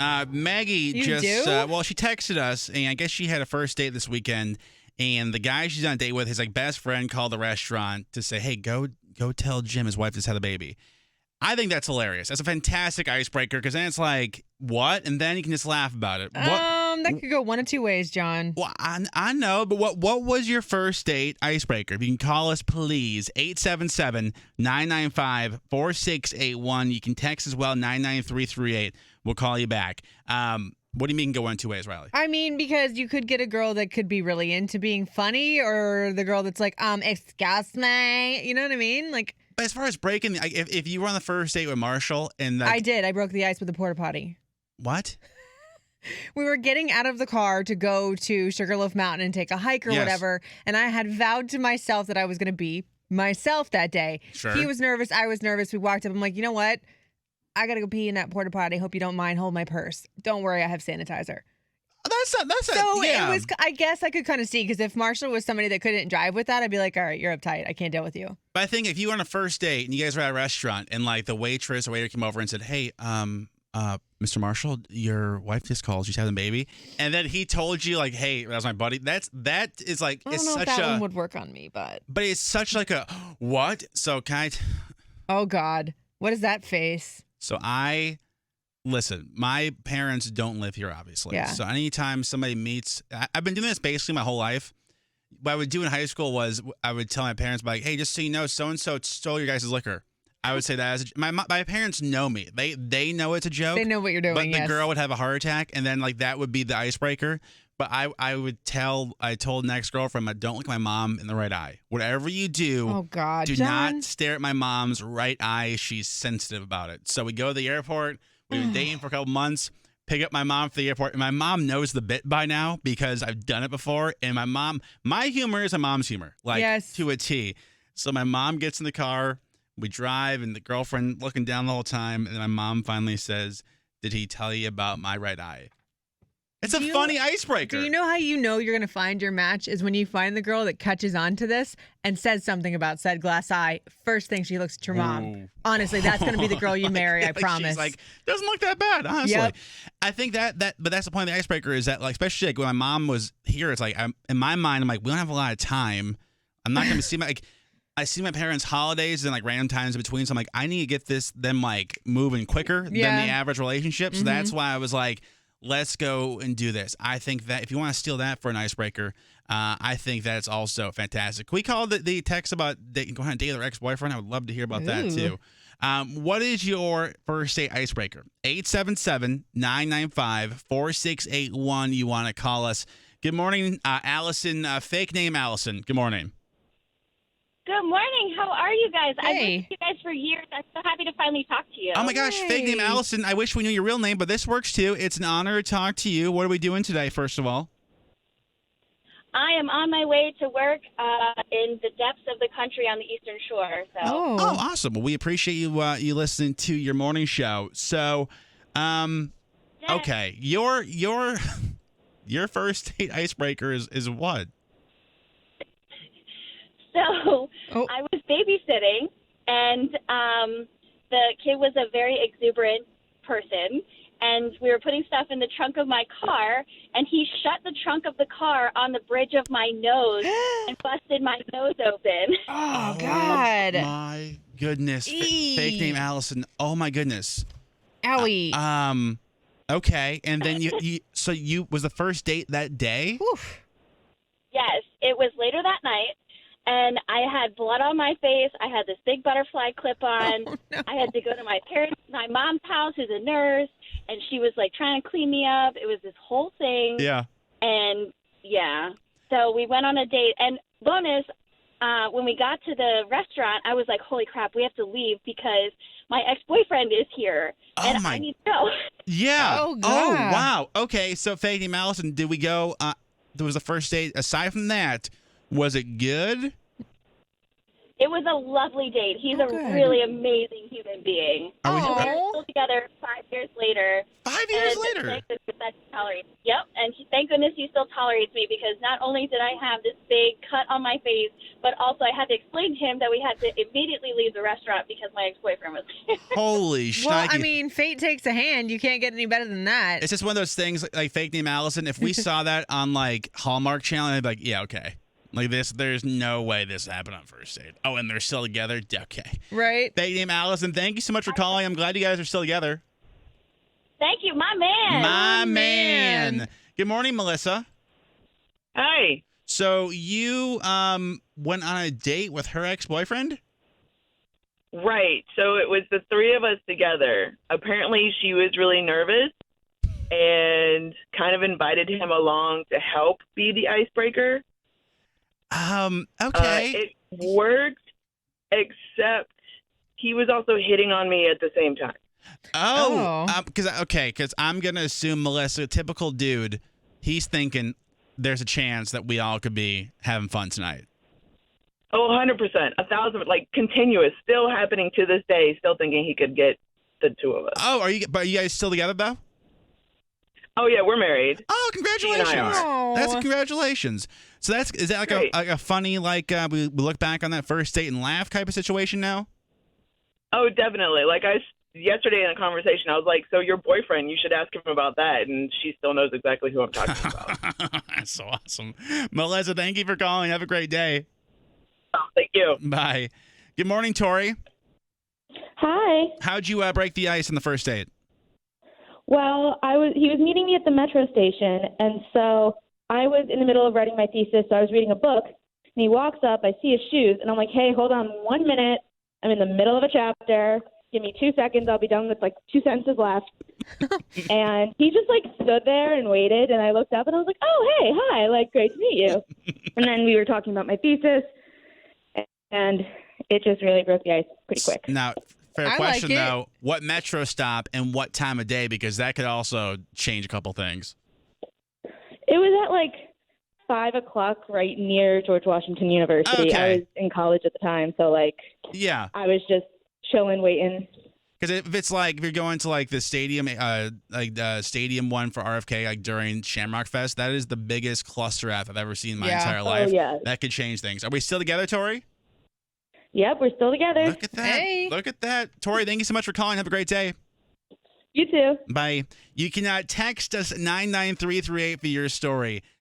Maggie You just, do? well, she texted us, and I guess she had a first date this weekend, and the guy she's on a date with, his like best friend, called the restaurant to say, "Hey, go tell Jim his wife just had a baby." I think that's hilarious. That's a fantastic icebreaker because then it's like, what? And then you can just laugh about it. What? That could go one of two ways, John. Well, I know, but what was your first date icebreaker? If you can call us, please, 877-995-4681. You can text as well, 99338. We'll call you back. What do you mean go one of two ways, Riley? I mean, because you could get a girl that could be really into being funny, or the girl that's like, excuse me. You know what I mean? Like, But as far as breaking, if you were on the first date with Marshall and I did. I broke the ice with a porta potty. What? We were getting out of the car to go to Sugarloaf Mountain and take a hike or Yes. whatever, and I had vowed to myself that I was going to be myself that day. Sure. He was nervous. I was nervous. We walked up. I'm like, you know what? I got to go pee in that porta potty. Hope you don't mind. Hold my purse. Don't worry. I have sanitizer. So yeah. it was, I guess I could kind of see, because if Marshall was somebody that couldn't drive with that, I'd be like, all right, you're uptight. I can't deal with you. But I think if you were on a first date and you guys were at a restaurant and like the waitress or waiter came over and said, "Hey, Mr. Marshall, your wife just called. She's having a baby," and then he told you like, "Hey, that was my buddy." That is like I don't it's know such if that a. one would work on me, but. But it's such like a what? So Oh, God. What is that face? So listen, my parents don't live here, obviously. Yeah. So anytime somebody meets, I've been doing this basically my whole life. What I would do in high school was I would tell my parents, like, "Hey, just so you know, so-and-so stole your guys' liquor." I would say that as my parents know me. They know it's a joke. They know what you're doing, But the yes. girl would have a heart attack, and then like that would be the icebreaker. But I told an ex-girlfriend, "Don't look my mom in the right eye. Whatever you do, Oh, God. do John. not stare at my mom's right eye. She's sensitive about it." So we go to the airport. We've been dating for a couple months. Pick up my mom for the airport. And my mom knows the bit by now because I've done it before. And my humor is my mom's humor, like Yes. to a T. So my mom gets in the car. We drive, and the girlfriend looking down the whole time. And then my mom finally says, "Did he tell you about my right eye?" It's a funny icebreaker. Do you know how you know you're going to find your match is when you find the girl that catches on to this and says something about said glass eye. First thing she looks at your mom. Ooh. Honestly, that's going to be the girl you marry, I Like, promise. She's like, doesn't look that bad, honestly. Yep. I think but that's the point of the icebreaker is that, like, especially like when my mom was here, it's like, in my mind, I'm like, we don't have a lot of time. I'm not going to see I see my parents' holidays and like random times in between. So I'm like, I need to get them like moving quicker than the average relationship. So that's why I was like, let's go and do this. I think that if you want to steal that for an icebreaker, I think that's also fantastic. Can we call the text about going on a date with their ex-boyfriend? I would love to hear about that too. What is your first date icebreaker? 877-995-4681. You want to call us. Good morning, Allison, fake name Allison. Good morning. Good morning. How are you guys? I've Hey. listened to you guys for years. I'm so happy to finally talk to you. Oh my gosh, fake name Hey. Allison. I wish we knew your real name, but this works too. It's an honor to talk to you. What are we doing today, first of all? I am on my way to work in the depths of the country on the Eastern Shore. So Oh, awesome. Well, we appreciate you you listening to your morning show. So, okay, your your first date icebreaker is what? So Oh. I was babysitting, and the kid was a very exuberant person, and we were putting stuff in the trunk of my car, and he shut the trunk of the car on the bridge of my nose and busted my nose open. Oh, God. My goodness. Fake name Allison. Oh my goodness. Owie. Okay, and then you was the first date that day? Oof. Yes, it was later that night, and I had blood on my face. I had this big butterfly clip on. Oh, no. I had to go to my mom's house, who's a nurse, and she was like trying to clean me up. It was this whole thing. Yeah. And yeah, so we went on a date. And bonus, when we got to the restaurant, I was like, holy crap, we have to leave because my ex-boyfriend is here, and I need to go. Yeah. Oh, God. Oh, wow. Okay, so fake name Allison, did we go? There was the first date. Aside from that, was it good? It was a lovely date. He's Oh, a good. really amazing human being. Are we- And we're Aw. still together 5 years later. 5 years And later. Thank goodness that he tolerates. Yep, and thank goodness he still tolerates me, because not only did I have this big cut on my face, but also I had to explain to him that we had to immediately leave the restaurant because my ex-boyfriend was there. Holy Well, shnikes. I mean, fate takes a hand. You can't get any better than that. It's just one of those things like Fake Name Allison. If we saw that on like Hallmark Channel, I'd be like, yeah, okay. Like this, there's no way this happened on first date. Oh, and they're still together? Okay. Right? Fake Name Allison, thank you so much for calling. I'm glad you guys are still together. Thank you, my man. My man. man. Good morning, Melissa. Hi. So you went on a date with her ex-boyfriend? Right. So it was the three of us together. Apparently, she was really nervous and kind of invited him along to help be the icebreaker. Okay. It worked, except he was also hitting on me at the same time. Oh. Because I'm gonna assume Melissa, typical dude, he's thinking there's a chance that we all could be having fun tonight. Oh, 100%, 1,000%, like continuous, still happening to this day. Still thinking he could get the two of us. Oh, are you guys still together though? Oh yeah, we're married. Oh, congratulations! She and I are. That's Aw. congratulations. So is that Great. like a funny we look back on that first date and laugh type of situation now? Oh, definitely. Like yesterday in a conversation, I was like, "So your boyfriend? You should ask him about that." And she still knows exactly who I'm talking about. That's so awesome, Melissa. Thank you for calling. Have a great day. Oh, thank you. Bye. Good morning, Tori. Hi. How'd you break the ice on the first date? Well, he was meeting me at the metro station, and so I was in the middle of writing my thesis, so I was reading a book, and he walks up, I see his shoes, and I'm like, hey, hold on 1 minute. I'm in the middle of a chapter. Give me 2 seconds. I'll be done with like 2 sentences left. And he just like stood there and waited, and I looked up, and I was like, oh, hey, hi, like, great to meet you. And then we were talking about my thesis, and it just really broke the ice pretty quick. Now, fair I question like it. though. What metro stop and what time of day? Because that could also change a couple things. It was at like 5 o'clock right near George Washington University. Okay. I was in college at the time, so like Yeah, I was just chilling, waiting. because if you're going to like the stadium, like the stadium one for RFK, like during Shamrock Fest, that is the biggest cluster F I've ever seen in my Yeah. entire life. Oh, yeah. That could change things. Are we still together, Tori? Yep, we're still together. Look at that. Hey. Look at that. Tori, thank you so much for calling. Have a great day. You too. Bye. You can text us 99338 for your story.